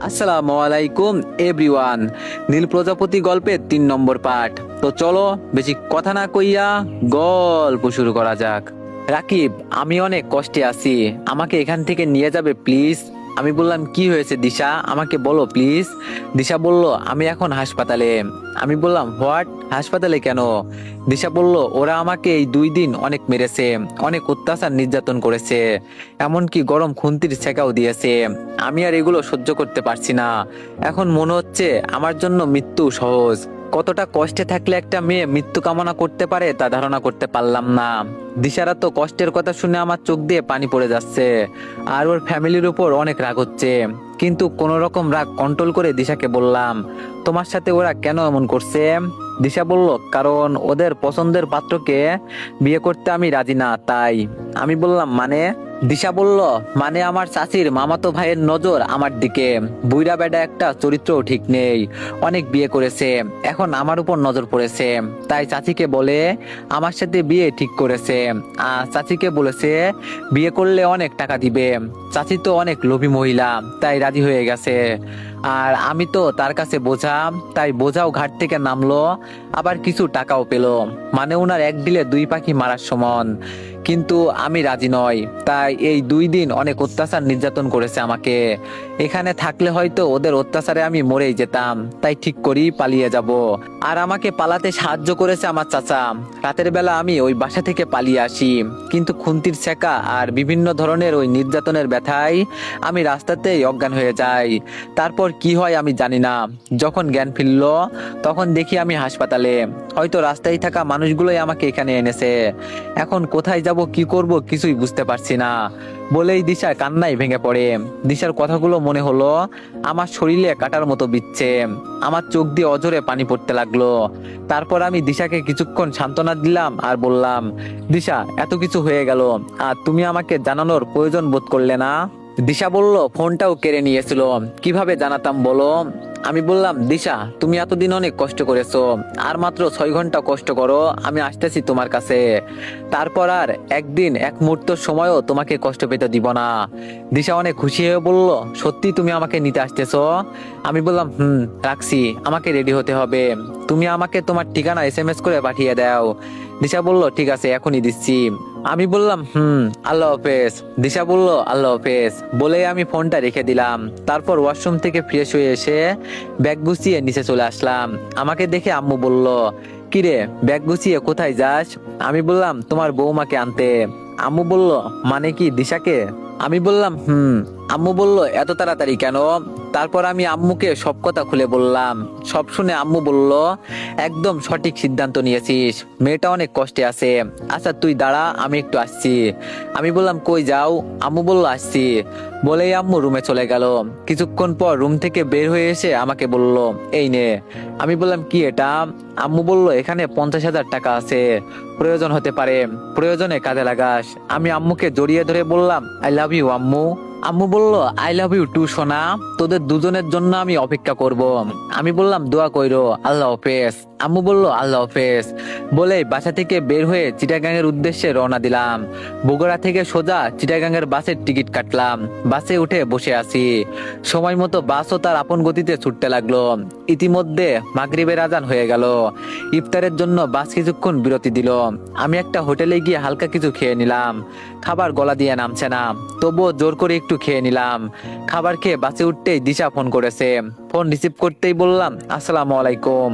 আসসালামু আলাইকুম এভরিওয়ান। নীল প্রজাপতি গল্পের 3 নম্বর পার্ট। তো চলো বেশি কথা না কইয়া গল্প শুরু করা যাক। রাকিব, আমি অনেক কষ্টে আছি, আমাকে এখান থেকে নিয়ে যাবে প্লিজ? আমি বললাম কি হয়েছে দিশা, আমাকে বলো প্লিজ। দিশা বলল আমি এখন হাসপাতালে। আমি বললাম হোয়াট, হাসপাতালে কেন? দিশা বলল ওরা আমাকে এই 2 দিন অনেক মেরেছে, অনেক অত্যাচার নির্যাতন করেছে, এমনকি গরম খুন্তির ছেঁকাও দিয়েছে। আমি আর এগুলো সহ্য করতে পারছি না। এখন মনে হচ্ছে আমার জন্য মৃত্যু সহজ। কতটা কষ্টে থাকলে একটা মেয়ে মৃত্যু কামনা করতে পারে তা ধারণা করতে পারলাম না। দিশারা তো কষ্টের কথা শুনে আমার চোখ দিয়ে পানি পড়ে যাচ্ছে, আর ওর ফ্যামিলির উপর অনেক রাগ হচ্ছে। কিন্তু কোন রকম রাগ কন্ট্রোল করে দিশাকে বললাম তোমার সাথে ওরা কেন এমন করছে? দিশা বলল কারণ ওদের পছন্দের পাত্রকে বিয়ে করতে আমি রাজি না, তাই। আমি বললাম মানে? দিশা বলল মানে আমার চাচির মামাতো ভাইয়ের নজর আমার দিকে। বুইড়া বেডা একটা, চরিত্রও ঠিক নেই, অনেক বিয়ে করেছে, এখন আমার উপর নজর পড়েছে, তাই চাচিকে বলে আমার সাথে বিয়ে ঠিক করেছে। চাচিকে বলেছে বিয়ে করলে অনেক টাকা দিবে। চাচি তো অনেক লোভী মহিলা, তাই রাজি হয়ে গেছে। আর আমি তো তার কাছে বোঝা, তাই বোঝাও ঘাট থেকে নামলো, আবার কিছু টাকাও পেলো। মানে ওনার এক ডিলে 2 পাখি মারার সমান। কিন্তু আমি রাজি নই, তাই এই 2 দিন অনেক অত্যাচার নির্যাতন করেছে আমাকে। এখানে থাকলে হয়তো ওদের অত্যাচারে আমি মরেই যেতাম, তাই ঠিক করি পালিয়ে যাব। আর আমাকে পালাতে সাহায্য করেছে আমার চাচা। রাতের বেলা আমি ওই বাসা থেকে পালিয়ে আসি, কিন্তু খুন্তির ছেঁকা আর বিভিন্ন ধরনের ওই নির্যাতনের ব্যথায় আমি রাস্তাতেই অজ্ঞান হয়ে যাই। তারপর কি হয় আমি জানি না। যখন জ্ঞান ফিরল তখন দেখি আমি হাসপাতালে। হয়তো রাস্তায় থাকা মানুষগুলোই আমাকে এখানে এনেছে। এখন কোথায় যাব, কি করব কিছুই বুঝতে পারছি না। বলেই দিশা কান্নায় ভেঙে পড়ে। দিশার কথাগুলো মনে হলো আমার শরীরে কাটার মতো বিচ্ছে। আমার চোখ দিয়ে অঝরে পানি পড়তে লাগলো। তারপর আমি দিশাকে কিছুক্ষণ সান্ত্বনা দিলাম আর বললাম দিশা এত কিছু হয়ে গেল, আর তুমি আমাকে জানানোর প্রয়োজন বোধ করলে না? দিশা বলল ফোনটাও কেড়ে নিয়েছিল, কিভাবে জানাতাম বলো? আমি বললাম দিশা তুমি এতদিন অনেক কষ্ট করেছো, আর মাত্র 6 ঘন্টা কষ্ট করো, আমি আসতেছি তোমার কাছে। তারপর আর একদিন এক মুহূর্ত সময়ও তোমাকে কষ্ট পেতে দিব না। দিশা অনেক খুশি হয়ে বলল সত্যি তুমি আমাকে নিতে আসতেছো? আমি বললাম রাখছি, আমাকে রেডি হতে হবে, তুমি আমাকে তোমার ঠিকানা SMS করে পাঠিয়ে দাও। দিশা বলল ঠিক আছে এখনই দিচ্ছি। আমি বললাম আল্লাহ হাফেজ। দিশা বলল আল্লাহ হাফেজ বলে আমি ফোনটা রেখে দিলাম। তারপর ওয়াশরুম থেকে ফ্রেশ হয়ে এসে ব্যাগ গুছিয়ে নিচে চলে আসলাম। আমাকে দেখে আম্মু বলল কিরে ব্যাগ গুছিয়ে কোথায় যাস? আমি বললাম তোমার বৌমাকে আনতে। আম্মু বলল মানে কি, দিশাকে? আমি বললাম আম্মু বলল এত তাড়াতাড়ি কেন? তারপর আমি আম্মুকে সব কথা খুলে বললাম। সব শুনে আম্মু বলল একদম সঠিক সিদ্ধান্ত নিয়েছিস, মেয়েটা অনেক কষ্টে আছে। আচ্ছা তুই দাঁড়া, আমি একটু আসছি। আমি বললাম কই যাও? আম্মু বলল আসছি। বলেই আম্মু রুমে চলে গেল। কিছুক্ষণ পর রুম থেকে বের হয়ে এসে আমাকে বলল এই নে। আমি বললাম কি এটা? আম্মু বলল এখানে 50,000 টাকা আছে, প্রয়োজন হতে পারে, প্রয়োজনে কাজে লাগাস। আমি আম্মুকে জড়িয়ে ধরে বললাম আই লাভ ইউ আম্মু। আম্মু বলল আই লাভ ইউ টু সোনা, তোদের দুজনের জন্য আমি অপেক্ষা করব। আমি বললাম দোয়া কইরো, আল্লাহ হাফেজ। আম্মু বলল আল্লাহ হাফেজ বলে বাসা থেকে বের হয়ে চিটাগাং এর উদ্দেশ্যে রওনা দিলাম। বগুড়া থেকে সোজা চিটাগাং এর বাসের টিকিট কাটলাম। বাসে উঠে বসে আছি। সময় মতো বাসও তার আপন গতিতে ছুটতে লাগলো। ইতিমধ্যে মাগরিবের আজান হয়ে গেল। ইফতারের জন্য বাস কিছুক্ষণ বিরতি দিল। আমি একটা হোটেলে গিয়ে হালকা কিছু খেয়ে নিলাম। খাবার গলা দিয়ে নামছে না, তবুও জোর করে একটু খেয়ে নিলাম। খাবার খেয়ে বাসে উঠতেই দিশা ফোন করেছে। ফোন রিসিভ করতেই বললাম আসসালামু আলাইকুম।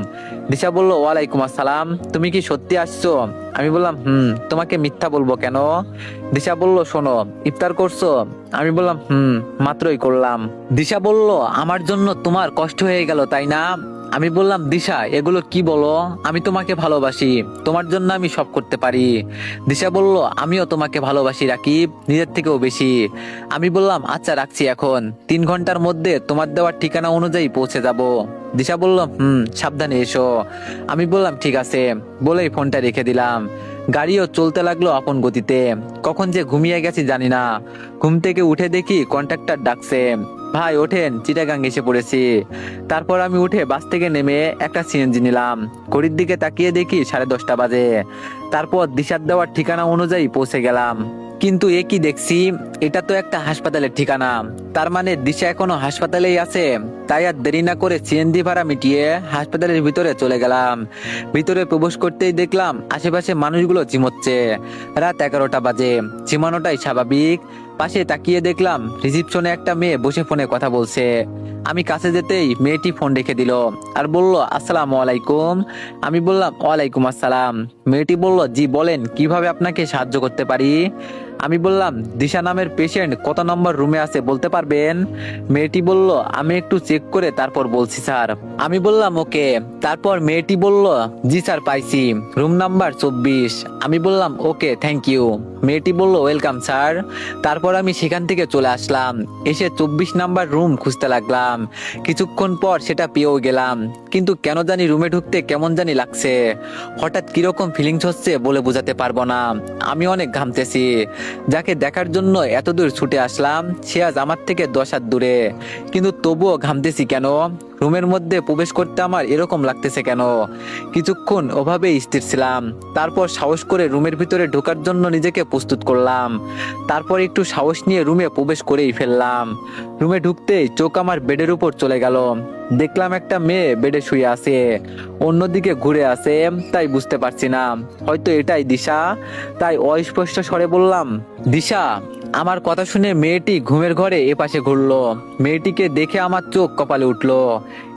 দিশা বলল ওয়ালাইকুম আসসালাম, তুমি কি সত্যি আসছো? আমি বললাম তোমাকে মিথ্যা বলবো কেন? দিশা বলল শোনো ইফতার করছো? আমি বললাম মাত্রই করলাম। দিশা বলল আমার জন্য তোমার কষ্ট হয়ে গেল তাই না? আমি বললাম দিশা এগুলো কি বলো, আমি তোমাকে ভালোবাসি, তোমার জন্য আমি সব করতে পারি। দিশা বলল আমিও তোমাকে ভালোবাসি রাকিব, নিজের থেকেও বেশি। আমি বললাম আচ্ছা রাখছি, এখন 3 ঘন্টার মধ্যে তোমার দেওয়ার ঠিকানা অনুযায়ী পৌঁছে যাব। দিশা বলল সাবধানে এসো। আমি বললাম ঠিক আছে বলেই ফোনটা রেখে দিলাম। গাড়িও চলতে লাগলো আপন গতিতে। কখন যে ঘুমিয়ে গেছি জানি না। ঘুম থেকে উঠে দেখি কন্ট্রাক্টর ডাকছে, ভাই ওঠেন চিটাগাং এসে পড়েছি। তারপর আমি উঠে বাস থেকে নেমে একটা সিএনজি নিলাম। ঘড়ির দিকে তাকিয়ে দেখি 10:30 বাজে। তারপর দিশার দেওয়ার ঠিকানা অনুযায়ী পৌঁছে গেলাম। কিন্তু এ কি দেখছি, এটা তো একটা হাসপাতালের ঠিকানা। তার মানে দিশা এখনো হাসপাতালেই আছে। তাই আর দেরি না করে সিএনজি ভাড়া মিটিয়ে হাসপাতালের ভিতরে চলে গেলাম। ভিতরে প্রবেশ করতেই দেখলাম আশেপাশে মানুষগুলো চিমোচ্ছে। রাত 11টা বাজে, চিমানোটাই স্বাভাবিক। পাশে তাকিয়ে দেখলাম রিসিপশনে একটা মেয়ে বসে ফোনে কথা বলছে। আমি কাছে যেতেই মেয়েটি ফোন রেখে দিল আর বলল, আসসালামু আলাইকুম। আমি বললাম, ওয়ালাইকুম আসসালাম। মেয়েটি বলল, জি বলেন, কিভাবে আপনাকে সাহায্য করতে পারি? আমি বললাম, দিশা নামের পেশেন্ট কত নম্বর রুমে আছে বলতে পারবেন? মেয়েটি বলল, আমি একটু চেক করে তারপর বলছি স্যার। আমি বললাম, ওকে। তারপর মেয়েটি বলল, জি স্যার, পাইছি, রুম নাম্বার 24। আমি বললাম, ওকে, থ্যাংক ইউ। মেয়েটি বলল, ওয়েলকাম স্যার। তারপর আমি সেখান থেকে চলে আসলাম, এসে 24 নাম্বার রুম খুঁজতে লাগলাম। কিছুক্ষণ পর সেটা পেয়েও গেলাম, কিন্তু কেন জানি রুমে ঢুকতে কেমন জানি লাগছে। হঠাৎ কিরকম ফিলিংস হচ্ছে বলে বোঝাতে পারবো না। আমি অনেক ঘামতেছি। যাকে দেখার জন্য এত দূর ছুটে আসলাম সে আজ আমার থেকে 10 হাত দূরে, কিন্তু তবুও ঘামতেছি কেন? রুমের মধ্যে প্রবেশ করতে আমার এরকম লাগতেছে কেন? কিছুক্ষণ ওভাবেই স্থির ছিলাম। তারপর সাহস করে রুমের ভিতরে ঢোকার জন্য নিজেকে প্রস্তুত করলাম। তারপর একটু সাহস নিয়ে রুমে প্রবেশ করেই ফেললাম। রুমে ঢুকতেই চোখ আমার বেডের উপর চলে গেল। দেখলাম একটা মেয়ে বেডে শুয়ে আছে, অন্যদিকে ঘুরে আছে। তাই বুঝতে পারছি না, হয়তো এটাই দিশা। তাই অস্পষ্ট স্বরে বললাম, দিশা। আমার কথা শুনে মেয়েটি ঘুমের ঘরে এপাশে ঘুরলো। মেয়েটিকে দেখে আমার চোখ কপালে উঠলো।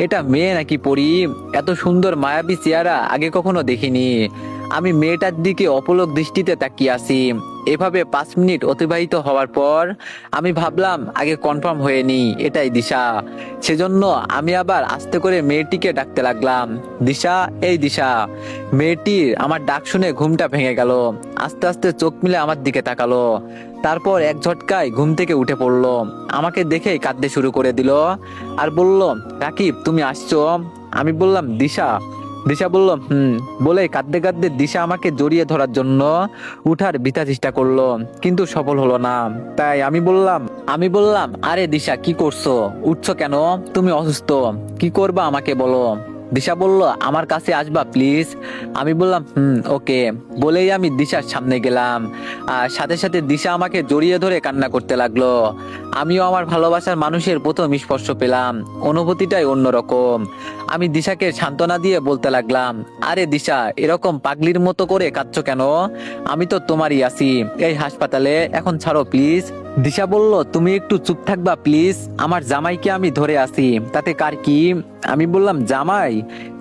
এটা মেয়ে নাকি পরী? এত সুন্দর মায়াবী চেহারা আগে কখনো দেখিনি। আমি মেয়েটার দিকে অপলক দৃষ্টিতে তাকিয়ে আছি। এভাবে 5 মিনিট অতিবাহিত হওয়ার পর আমি ভাবলাম আগে কনফার্ম হয়নি এটাই দিশা। সেজন্য আমি আবার আস্তে করে মেয়েটিকে ডাকতে লাগলাম, দিশা, এই দিশা। মেয়েটির আমার ডাক শুনে ঘুমটা ভেঙে গেল। আস্তে আস্তে চোখ মিলে আমার দিকে তাকালো। তারপর এক ঝটকায় ঘুম থেকে উঠে পড়লো। আমাকে দেখেই কাঁদতে শুরু করে দিল আর বলল, রাকিব, তুমি আসছো? আমি বললাম, দিশা। দিশা বলল, বলে কাঁদতে কাঁদতে দিশা আমাকে জড়িয়ে ধরার জন্য উঠার বৃথা চেষ্টা করলো, কিন্তু সফল হলো না। তাই আমি বললাম, আরে দিশা, কি করছো? উঠছো কেন? তুমি অসুস্থ, কি করবা আমাকে বলো। দিশা বলল, আমার কাছে আসবা প্লিজ। আমি বললাম, ওকে। বলেই আমি দিশার সামনে গেলাম, আর সাথে সাথে দিশা আমাকে জড়িয়ে ধরে কান্না করতে লাগলো। আমিও আমার ভালোবাসার মানুষের প্রথম স্পর্শ পেলাম। অনুভূতিটাই অন্যরকম। আমি দিশাকে সান্ত্বনা দিয়ে বলতে লাগলাম, আরে দিশা, এরকম পাগলির মতো করে কাঁদছো কেন? আমি তো তোমারই আছি এই হাসপাতালে, এখন ছাড়ো প্লিজ। দিশা বলল, তুমি একটু চুপ থাকবা প্লিজ। আমার জামাইকে আমি ধরে আছি, তাতে কার কি? আমি বললাম, জামাই?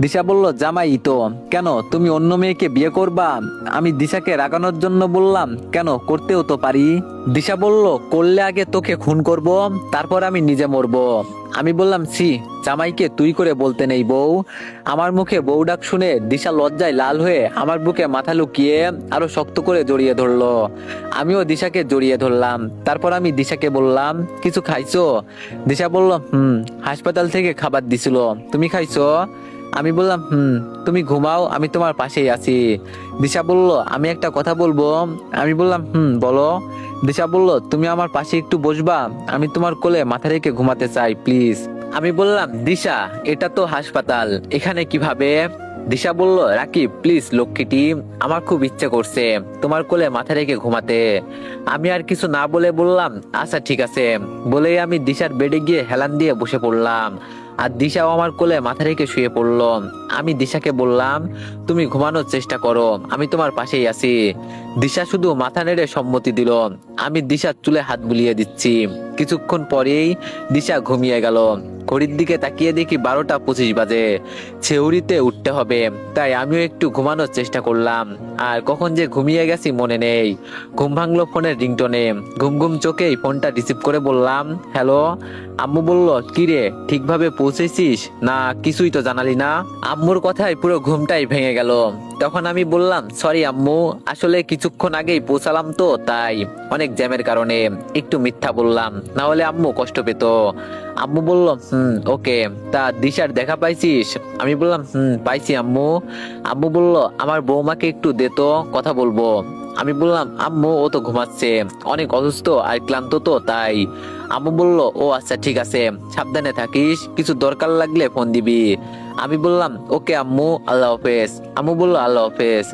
দিশা বলল, জামাই তো। কেন, তুমি অন্য মেয়েকে বিয়ে করবা? আমি দিশাকে রাগানোর জন্য বললাম, কেন, করতেও তো পারি। দিশা বলল, করলে আগে তোকে খুন করব, তারপর আমি নিজে মরবো। আমি বললাম, ছি, জামাইকে তুই করে বলতে নেই বউ। আমার মুখে বউ ডাক শুনে দিশা লজ্জায় লাল হয়ে আমার বুকে মাথা লুকিয়ে আরো শক্ত করে জড়িয়ে ধরলো। আমিও দিশাকে জড়িয়ে ধরলাম। তারপর আমি দিশাকে বললাম, কিছু খাইছো? দিশা বলল, হাসপাতাল থেকে খাবার দিছিল, তুমি খাইছো? আমি বললাম, তুমি ঘুমাও, আমি তোমার পাশেই আছি। দিশা বলল, আমি একটা কথা বলবো। আমি বললাম, বলো। দিশা বলল, তুমি আমার পাশে একটু বসবা, আমি তোমার কোলে মাথা রেখে ঘুমাতে চাই প্লিজ। আমি বললাম, দিশা, এটা তো হাসপাতাল, এখানে কিভাবে? দিশা বলল, রাকিব প্লিজ লক্ষ্মীটি, আমার খুব ইচ্ছে করছে তোমার কোলে মাথা রেখে ঘুমাতে। আমি আর কিছু না বলে বললাম, আচ্ছা ঠিক আছে। বলেই আমি দিশার বেডে গিয়ে হেলান দিয়ে বসে পড়লাম, আর দিশাও আমার কোলে মাথা রেখে শুয়ে পড়লো। আমি দিশাকে বললাম, তুমি ঘুমানোর চেষ্টা করো, আমি তোমার পাশেই আছি। দিশা শুধু মাথা নেড়ে সম্মতি দিল। আমি দিশার চুলে হাত বুলিয়ে দিচ্ছি। কিছুক্ষণ পরেই দিশা ঘুমিয়ে গেল। ঘড়ির দিকে তাকিয়ে দেখি 12টা 25 বাজে। ছেউরিতে উঠতে হবে, তাই আমিও একটু ঘুমানোর চেষ্টা করলাম। আর কখন যে ঘুমিয়ে গেছি মনে নেই। ঘুম ভাঙলো ফোনের রিংটোনে। ঘুম ঘুম চোখেই ফোনটা রিসিভ করে বললাম, হ্যালো। আম্মু বলল, কিরে, ঠিকভাবে পৌঁছেছিস না? কিছুই তো জানালি না। আম্মুর কথায় পুরো ঘুমটাই ভেঙে গেল। তখন আমি বললাম, সরি আম্মু, আসলে কিছুক্ষণ আগেই পৌঁছালাম তো, তাই অনেক জ্যামের কারণে একটু মিথ্যা বললাম, না হলে আম্মু কষ্ট পেত। আম্মু বলল, ওকে। তা দিশার দেখা পাইছিস? আমি বললাম, পাইছি আম্মু। আম্মু বলল, আমার বৌমাকে একটু দে তো, কথা বলবো। আমি বললাম, আম্মু, ও তো ঘুমাচ্ছে, অনেক অসুস্থ আর ক্লান্ত তো, তাই। আম্মু বলল, ও আচ্ছা ঠিক আছে, সাবধানে থাকিস, কিছু দরকার লাগলে ফোন দিবি। আমি বললাম ওকে আম্মু, আল্লাহ হাফেজ। আম্মু বলল আল্লাহ হাফেজ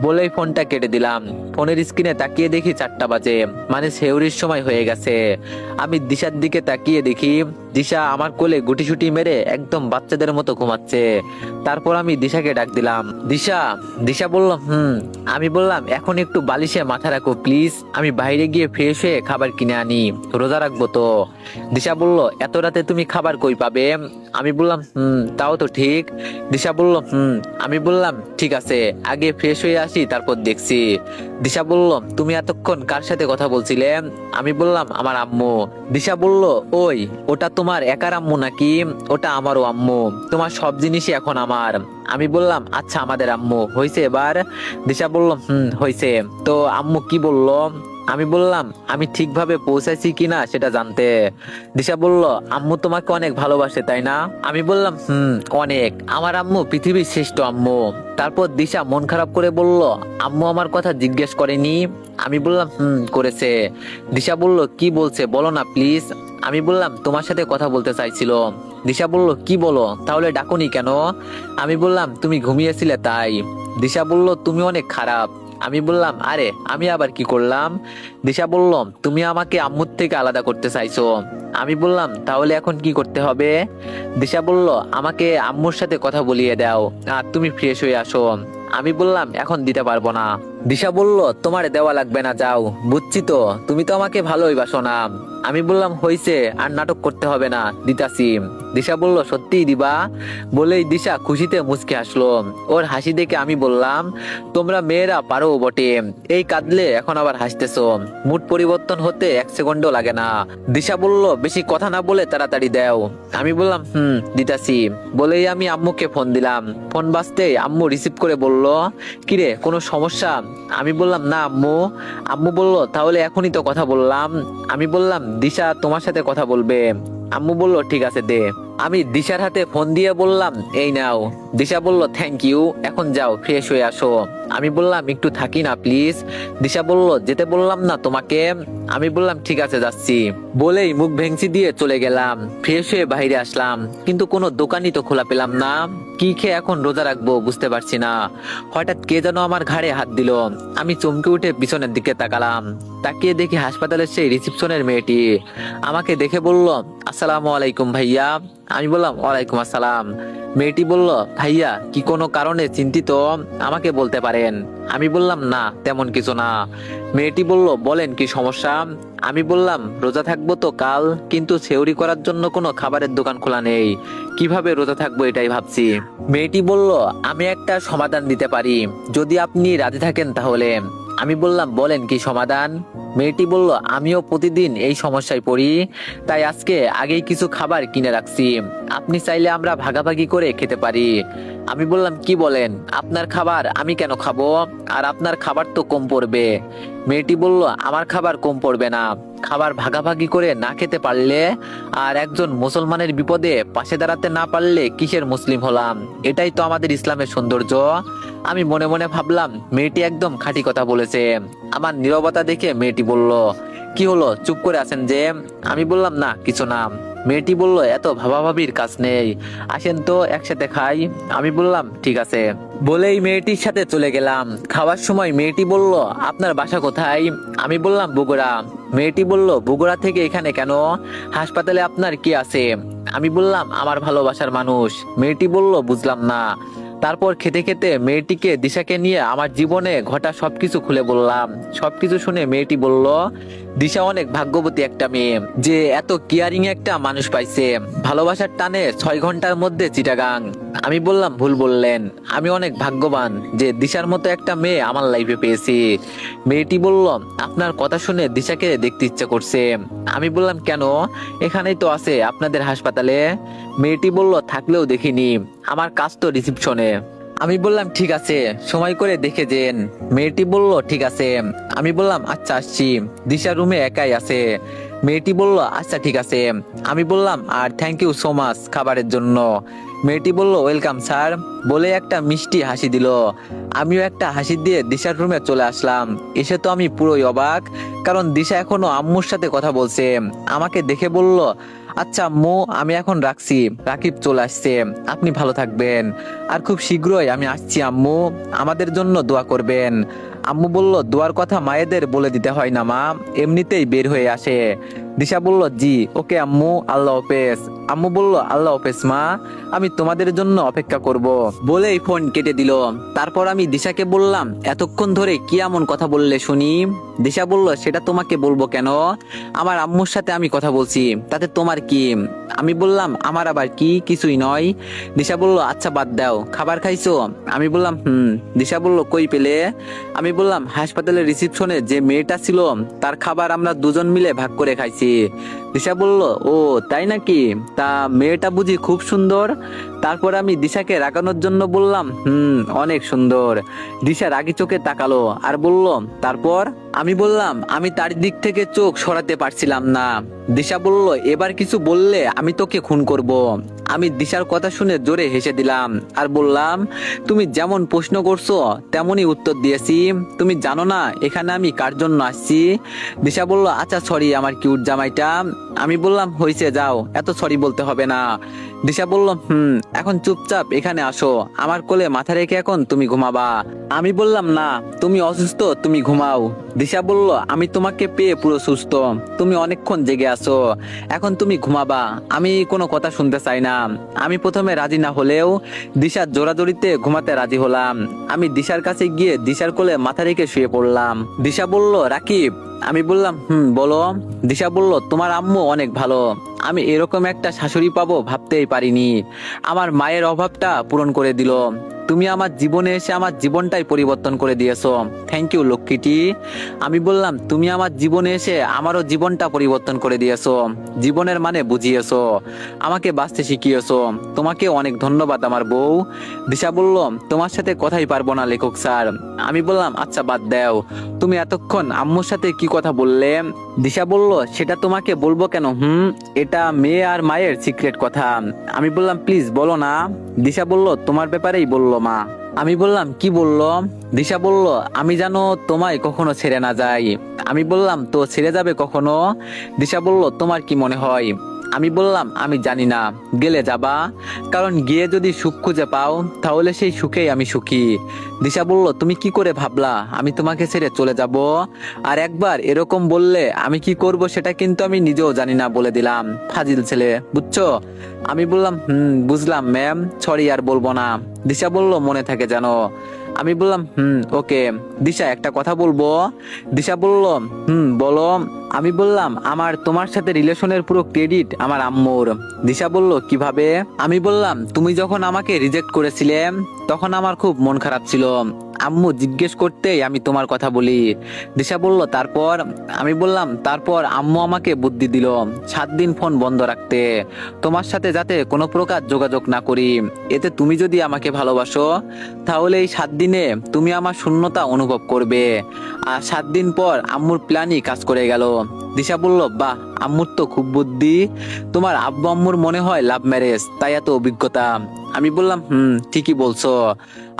বলেই ফোনটা কেটে দিলাম। ফোনের স্ক্রিনে তাকিয়ে দেখি 4টা বাজে, মানে সেহরির সময় হয়ে গেছে। আমি দিশার দিকে তাকিয়ে দেখি দিশা আমার কোলে গুটিসুটি মেরে একদম বাচ্চাদের মতো ঘুমাচ্ছে। তারপর আমি দিশাকে ডাক দিলাম, দিশা। দিশা বলল আমি বললাম এখন একটু বালিশে মাথা রাখো প্লিজ, আমি বাইরে গিয়ে ফ্রেশ হয়ে খাবার কিনে আনি, রোজা রাখবো তো। দিশা বলল এত রাতে তুমি খাবার কই পাবে? আমি বললাম তাও তো ঠিক। দিশা বলল আমি বললাম ঠিক আছে, আগে ফ্রেশ হয়ে আসি তারপর দেখছি। দিশা বলল তুমি এতক্ষণ কার সাথে কথা বলছিলে? আমি বললাম আমার আম্মু। দিশা বলল ওই ওটা তোমার একার আম্মু নাকি? ওটা আমারও আম্মু, তোমার সব জিনিসই এখন আমার। আমি বললাম আচ্ছা আমাদের আম্মু হয়েছে এবার? দিশা বলল হয়েছে। তো আম্মু কি বললো? আমি বললাম আমি ঠিকভাবে পৌঁছাইছি কিনা সেটা জানতে। দিশা বলল আম্মু তোমাকে অনেক ভালোবাসে তাই না? আমি বললাম অনেক, আমার আম্মু পৃথিবীর শ্রেষ্ঠ আম্মু। তারপর দিশা মন খারাপ করে বলল আম্মু আমার কথা জিজ্ঞেস করেনি? আমি বললাম করেছে। দিশা বলল কি বলছে বলো না প্লিজ। আমি বললাম তোমার সাথে কথা বলতে চাইছিল। দিশা বলল কি বলো, তাহলে ডাকুনি কেন? আমি বললাম তুমি ঘুমিয়েছিলে তাই। দিশা বলল তুমি অনেক খারাপ। আমি বললাম আরে আমি আবার কি করলাম? দিশা বলল তুমি আমাকে আম্মুর থেকে আলাদা করতে চাইছো। আমি বললাম তাহলে এখন কি করতে হবে? দিশা বলল আমাকে আম্মুর সাথে কথা বলিয়ে দাও আর তুমি ফ্রেশ হয়ে আসো। আমি বললাম এখন দিতে পারবো না। দিশা বলল তোমার দেওয়া লাগবে না, যাও, বুঝছি তো তুমি তো আমাকে ভালোই বাসো না। আমি বললাম হইছে, আর নাটক করতে হবে না, দিতাছি। দিশা বলল সত্যিই দিবা? বলেই দিশা খুশিতে মুচকে হাসলো। ওর হাসি দেখে আমি বললাম তোমরা মেয়েরা পারো বটে, এই কাঁদলে এখন আবার হাসতেছো, মুড পরিবর্তন হতে 1 সেকেন্ডও লাগে না। দিশা বলল বেশি কথা না বলে তাড়াতাড়ি দাও। আমি বললাম দিতাছি বলেই আমি আম্মুকে ফোন দিলাম। ফোন বাজতেই আম্মু রিসিভ করে বলল কিরে কোনো সমস্যা? আমি বললাম না আম্মু। আম্মু বলল তাহলে এখনই তো কথা বললাম। আমি বললাম দিশা তোমার সাথে কথা বলবে। আম্মু বলল ঠিক আছে দে। আমি দিশার হাতে ফোন দিয়ে বললাম এই নাও। দিশা বলল থ্যাংক ইউ, এখন যাও ফ্রেশ হয়ে আসো। আমি বললাম একটু থাকি না প্লিজ। দিশা বলল যেতে বললাম না তোমাকে। আমি বললাম ঠিক আছে যাচ্ছি বলেই মুখ ভেঙচি দিয়ে চলে গেলাম। ফ্রেশ হয়ে বাইরে আসলাম, কিন্তু কোনো দোকানই তো খোলা পেলাম না। কি খেয়ে এখন রোজা রাখবো বুঝতে পারছি না। হঠাৎ কে যেন আমার ঘাড়ে হাত দিল। আমি চমকে উঠে পিছনের দিকে তাকালাম। তাকিয়ে দেখি হাসপাতালের সেই রিসেপশনের মেয়েটি আমাকে দেখে বলল আসসালামু আলাইকুম ভাইয়া। আমি বললাম ওয়ালাইকুম আসসালাম। মেয়েটি বলল ভাইয়া কি কোনো কারণে চিন্তিত? আমাকে বলতে পারেন। আমি বললাম না তেমন কিছু না। মেয়েটি বলল বলেন কি সমস্যা? আমি বললাম রোজা থাকবো তো কাল, কিন্তু সেহরি করার জন্য কোনো খাবারের দোকান খোলা নেই, কিভাবে রোজা থাকবো এটাই ভাবছি। মেয়েটি বলল আমি একটা সমাধান দিতে পারি, যদি আপনি রাজি থাকেন তাহলে। আমি বললাম বলেন কি সমাধান? মেয়েটি বলল আমিও প্রতিদিন এই সমস্যায় পড়ি, তাই আজকে আগেই কিছু খাবার কিনে রাখছি, আপনি চাইলে আমরা ভাগাভাগি করে খেতে পারি। আমি বললাম কি বলেন, আপনার খাবার আমি কেন খাবো, আর আপনার খাবার তো কম পড়বে। মেয়েটি বলল আমার খাবার কম পড়বে না, খাবার ভাগাভাগি করে না খেতে পারলে আর একজন মুসলমানের বিপদে পাশে দাঁড়াতে না পারলে কিসের মুসলিম হলাম? এটাই তো আমাদের ইসলামের সৌন্দর্য। আমি মনে মনে ভাবলাম মেয়েটি একদম খাঁটি কথা বলেছে। আমার নীরবতা দেখে মেয়েটি বলল কি হলো চুপ করে আছেন যে? আমি বললাম না কিছু না। মেয়েটি বলল এত ভাবাভাবির কাজ নেই, আসেন তো একসাথে খাই। আমি বললাম ঠিক আছে বলেই মেয়েটির সাথে চলে গেলাম। খাওয়ার সময় মেয়েটি বলল আপনার বাসা কোথায়? আমি বললাম বগুড়া। মেয়েটি বলল বগুড়া থেকে এখানে কেন, হাসপাতালে আপনার কি আছে? আমি বললাম আমার ভালোবাসার মানুষ। মেয়েটি বলল বুঝলাম না। তারপর খেতে খেতে মেয়েটিকে দিশাকে নিয়ে আমার জীবনে ঘটা সবকিছু খুলে বললাম। সবকিছু শুনে মেয়েটি বলল দিশা অনেক ভাগ্যবতী একটা মেয়ে, যে এত কেয়ারিং একটা মানুষ পাইছে, ভালোবাসার টানে 6 ঘন্টার মধ্যে চিটাগাং। আমি বললাম ভুল বললেন, আমি অনেক ভাগ্যবান যে দিশার মতো একটা মেয়ে আমার লাইফে পেয়েছি। মেয়েটি বলল আপনার কথা শুনে দিশাকে দেখতে ইচ্ছে করছে। আমি বললাম কেন, এখানেই তো আছে আপনাদের হাসপাতালে। মেয়েটি বলল থাকলেও দেখিনি, আমার কাজ তো রিসিপশনে। আমি বললাম ঠিক আছে সময় করে দেখে যেন। মেয়েটি বলল ঠিক আছে। আমি বললাম আচ্ছা আসছি, দিশা রুমে একাই আছে। মেয়েটি বলল আচ্ছা ঠিক আছে। আমি বললাম আর থ্যাংক ইউ সো মাচ খাবারের জন্য। মেয়েটি বলল ওয়েলকাম স্যার বলে একটা মিষ্টি হাসি দিল। আমিও একটা হাসি দিয়ে দিশার রুমে চলে আসলাম। এসে তো আমি পুরোই অবাক, কারণ দিশা এখনো আম্মুর সাথে কথা বলছে। আমাকে দেখে বলল আচ্ছা আম্মু, আমি এখন রাখছি, রাকিব চলে আসছে, আপনি ভালো থাকবেন। আর খুব শীঘ্রই আমি আসছি আম্মু, আমাদের জন্য দোয়া করবেন। আম্মু বলল, দোয়ার কথা মায়েদের বলে দিতে হয় না মা, এমনিতেই বের হয়ে আসে। দিশা বলল, জি ওকে আম্মু, আল্লাহ হাফেজ। আম্মু বলল, আল্লাহ হাফেজ মা, আমি তোমাদের জন্য অপেক্ষা করব। বলেই ফোন কেটে দিল। তারপর আমি দিশাকে বললাম, এতক্ষণ ধরে কি এমন কথা বললে শুনি? দিশা বলল, সেটা তোমাকে বলবো কেন, আমার আম্মুর সাথে আমি কথা বলছি, তাতে তোমার কি? আমি বললাম, আমার আবার কি, কিছুই নয়। দিশা বলল, আচ্ছা বাদ দাও, খাবার খাইছো? আমি বললাম, হুম। দিশা বলল, কই পেলে? আমি বললাম, হাসপাতালের রিসিপশনে যে মেয়েটা ছিল তার খাবার আমরা দুজন মিলে ভাগ করে খাইছি। দিশা বলল, ও তাই নাকি, তা মেয়েটা বুঝি খুব সুন্দর? তারপর আমি দিশাকে রাগানোর জন্য বললাম, অনেক সুন্দর। দিশা রাগি চোখে তাকালো আর বলল, তারপর? আমি বললাম, আমি তার দিক থেকে চোখ সরাতে পারছিলাম না। দিশা বলল, এবার কিছু বললে আমি তোকে খুন করব। আমি দিশার কথা শুনে জোরে হেসে দিলাম আর বললাম, তুমি যেমন প্রশ্ন করছো তেমনই উত্তর দিয়েছি। তুমি জানো না এখানে আমি কার জন্য আসছি? দিশা বলল, আচ্ছা সরি আমার কিউট জামাইটা। আমি বললাম, হয়েছে যাও, এত সরি বলতে হবে না। দিশা বলল, এখন চুপচাপ এখানে আসো, আমার কোলে মাথা রেখে এখন তুমি ঘুমাবা। আমি বললাম, না তুমি অসুস্থ, তুমি ঘুমাও। দিশা বলল, আমি তোমাকে পেয়ে পুরো সুস্থ, তুমি অনেকক্ষণ জেগে আছো, এখন তুমি ঘুমাবা, আমি কোনো কথা শুনতে চাই না। আমি প্রথমে রাজি না হলেও দিশার জোরাজোরিতে ঘুমাতে রাজি হলাম। আমি দিশার কাছে গিয়ে দিশার কোলে মাথা রেখে শুয়ে পড়লাম। দিশা বলল, রাকিব। আমি বললাম, বলো। দিশা বলল, তোমার আম্মু অনেক ভালো, আমি এরকম একটা শাশুড়ি পাবো ভাবতেই পারিনি, আমার মায়ের অভাবটা পূরণ করে দিল। তুমি আমার জীবনে এসে আমার জীবনটাই পরিবর্তন করে দিয়েছো, থ্যাংক ইউ লক্ষ্মীটি। আমি বললাম, তুমি আমার জীবনে এসে আমারও জীবনটা পরিবর্তন করে দিয়েছো, জীবনের মানে বুঝিয়েছো, আমাকে বাঁচতে শিখিয়েছো, তোমাকে অনেক ধন্যবাদ আমার বউ। দিশা বলল, তোমার সাথে কথাই পারবো না লেখক স্যার। আমি বললাম, আচ্ছা বাদ দাও, তুমি এতক্ষণ আম্মুর সাথে কি কথা বললে? দিশা বলল, সেটা তোমাকে বলবো কেন, এটা মেয়ে আর মায়ের সিক্রেট কথা। আমি বললাম, প্লিজ বলো না। দিশা বলল, তোমার ব্যাপারেই বললো মা। আমি বললাম, কি বললো? দিশা বলল, আমি জানো তোমায় কখনো ছেড়ে না যাই। আমি বললাম, তো ছেড়ে যাবে কখনো? দিশা বলল, তোমার কি মনে হয়? আমি বললাম, আমি জানি না, গেলে যাবা, কারণ গিয়ে যদি সুখ খুঁজে পাও তাহলে সেই সুখেই আমি সুখী। দিশা বলল, তুমি কি করে ভাবলা আমি তোমাকে ছেড়ে চলে যাব? আর একবার এরকম বললে আমি কি করব সেটা কিন্তু আমি নিজেও জানি না বলে দিলাম, ফাজিল ছেলে, বুঝছো? আমি বললাম, বুঝলাম ম্যাম, সরি আর বলবো না। দিশা বলল, মনে থাকে জানো। আমি বললাম, ওকে। দিশা, একটা কথা বলবো? দিশা বলল, বলো। আমি বললাম, আমার তোমার সাথে রিলেশনের পুরো ক্রেডিট আমার আম্মুর। দিশা বলল, কিভাবে? আমি বললাম, তুমি যখন আমাকে রিজেক্ট করেছিলে তখন আমার খুব মন খারাপ ছিল, আম্মু জিজ্ঞেস করতেই আমি তোমার কথা বলি। দিশা বলল, তারপর? আমি বললাম, তারপর আম্মু আমাকে বুদ্ধি দিল 7 দিন ফোন বন্ধ রাখতে, তোমার সাথে যাতে কোনো প্রকার যোগাযোগ না করি। এতে তুমি যদি আমাকে ভালোবাসো তাহলে এই 7 দিনে তুমি আমার শূন্যতা অনুভব করবে। আর 7 দিন পর আম্মুর প্ল্যানই কাজ করে গেল। দিশা বলল, বাহ, আম্মুর তো খুব বুদ্ধি, তোমার আব্বু আম্মুর মনে হয় লাভ ম্যারেজ, তাই এত অভিজ্ঞতা। আমি বললাম, ঠিকই বলছো,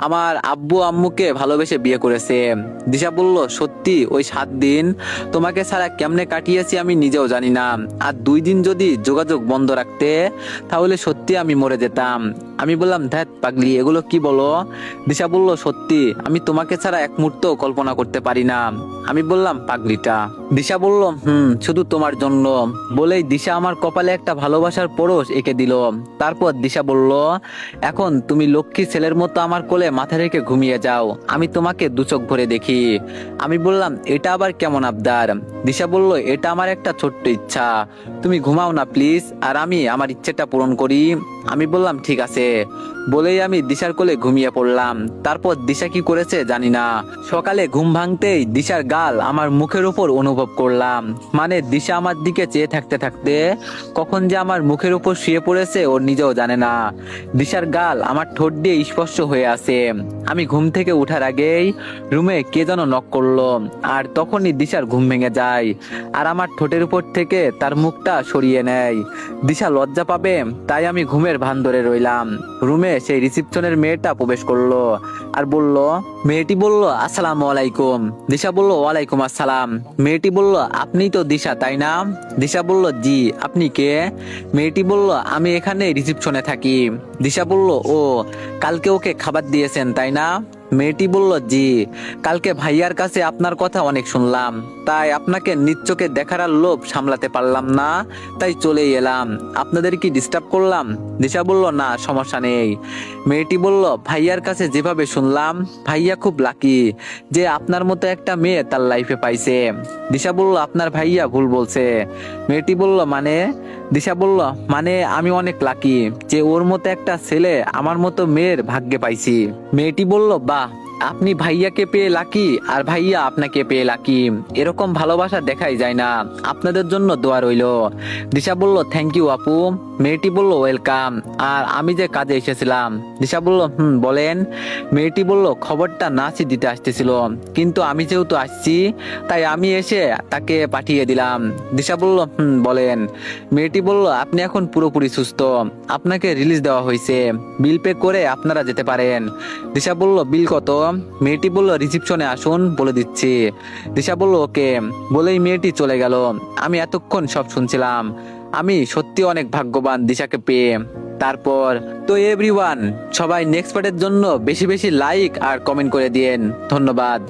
আমার আব্বু আম্মুকে ভালোবেসে বিয়ে করেছে। দিশা বলল, সত্যি ওই 7 দিন তোমাকে ছাড়া কেমনে কাটিয়েছি আমি নিজেও জানি না, আর 2 দিন যদি যোগাযোগ বন্ধ রাখতে তাহলে সত্যি আমি মরে যেতাম। আমি বললাম, ধ্যাত পাগলি, এগুলো কি বলো? দিশা বলল, সত্যি আমি তোমাকে ছাড়া এক মুহূর্ত কল্পনা করতে পারি না। আমি বললাম, পাগলিটা। দিশা বলল, শুধু তোমার জন্য। বলেই দিশা আমার কপালে একটা ভালোবাসার পরশ এঁকে দিল। তারপর দিশা বলল, এখন তুমি লক্ষ্মী ছেলের মতো আমার কোলে মাথা রেখে ঘুমিয়ে যাও, আমি তোমাকে 2 চোখ ভরে দেখি। আমি বললাম, এটা আবার কেমন আবদার? দিশা বলল, এটা আমার একটা ছোট্ট ইচ্ছা, তুমি ঘুমাও না প্লিজ, আর আমি আমার ইচ্ছেটা পূরণ করি। আমি বললাম, ঠিক আছে। বলেই আমি দিশার কোলে ঘুমিয়ে পড়লাম। তারপর দিশা কি করেছে জানি না, সকালে ঘুম ভাঙতেই দিশার গাল আমার মুখের উপর অনুভব করলাম। মানে দিশা আমার দিকে চেয়ে থাকতে থাকতে কখন যে আমার মুখের উপর শুয়ে পড়েছে ওর নিজেও জানে না। দিশার গাল আমার ঠোঁট দিয়ে স্পর্শ হয়ে আছে। আমি ঘুম থেকে উঠার আগেই রুমে কে যেন নক করলো, আর তখনই দিশার ঘুম ভেঙে যায় আর আমার ঠোঁটের উপর থেকে তার মুখটা সরিয়ে নেয়। দিশা লজ্জা পাবে তাই আমি ঘুমের ভান ধরে রইলাম। রুমে সেই রিসিপশনের মেয়েটা প্রবেশ করলো আর বলল, মেয়েটি বলল, আসসালামু আলাইকুম। দিশা বলল, ওয়ালাইকুম আসসালাম। মেয়েটি বলল, আপনিই তো দিশা তাই না? দিশা বলল জি। আপনি কে? মেয়েটি বলল আমি এখানে রিসিপশনে থাকি। দিশা বলল ও, কালকে ওকে খাবার দিয়েছেন তাই না? মেয়েটি বলল জি। কালকে ভাইয়ার কাছে আপনার কথা অনেক শুনলাম, তাই আপনাকে নিজ চোখে দেখার আর লোভ সামলাতে পারলাম না, তাই চলেই এলাম। আপনাদের কি ডিস্টার্ব করলাম? দিশা বলল না, সমস্যা নেই। মেয়েটি বলল ভাইয়ার কাছে যেভাবে শুনলাম, ভাইয়া খুব লাকি যে আপনার মতো একটা মেয়ে তার লাইফে পাইছে। দিশা বলল আপনার ভাইয়া ভুল বলছে। মেয়েটি বলল মানে? দিশা বলল মানে আমি অনেক লাকি যে ওর মতো একটা ছেলে আমার মতো মেয়ের ভাগ্যে পাইছি। মেয়েটি বলল বাহ, আপনি ভাইয়াকে পেয়ে লাকি আর ভাইয়া আপনাকে পেয়ে লাকি। এরকম ভালোবাসা দেখাই যায় না। আপনাদের জন্য দোয়া রইলো। দিশা বলল থ্যাংক ইউ আপু। মেয়েটি বলল ওয়েলকাম। আর আমি যে কাজে এসেছিলাম। দিশা বলল বলেন। মেয়েটি বলল খবরটা নাসি দিতে আসতেছিল, কিন্তু আমি যেহেতু আসছি তাই আমি এসে তাকে পাঠিয়ে দিলাম। দিশা বলল বলেন। মেয়েটি বলল আপনি এখন পুরোপুরি সুস্থ, আপনাকে রিলিজ দেওয়া হয়েছে, বিল পে করে আপনারা যেতে পারেন। দিশা বলল বিল কত? মেয়েটি বলল রিসিপশনে আসুন, বলে দিচ্ছি। দিশা বলল ওকে, বলেই মেয়েটি চলে গেল। আমি এতক্ষণ সব শুনছিলাম। আমি সত্যি অনেক ভাগ্যবান দিশাকে পেয়ে। তারপর তো এভরিওয়ান, সবাই নেক্সট পার্টের জন্য বেশি বেশি লাইক আর কমেন্ট করে দিয়েন। ধন্যবাদ।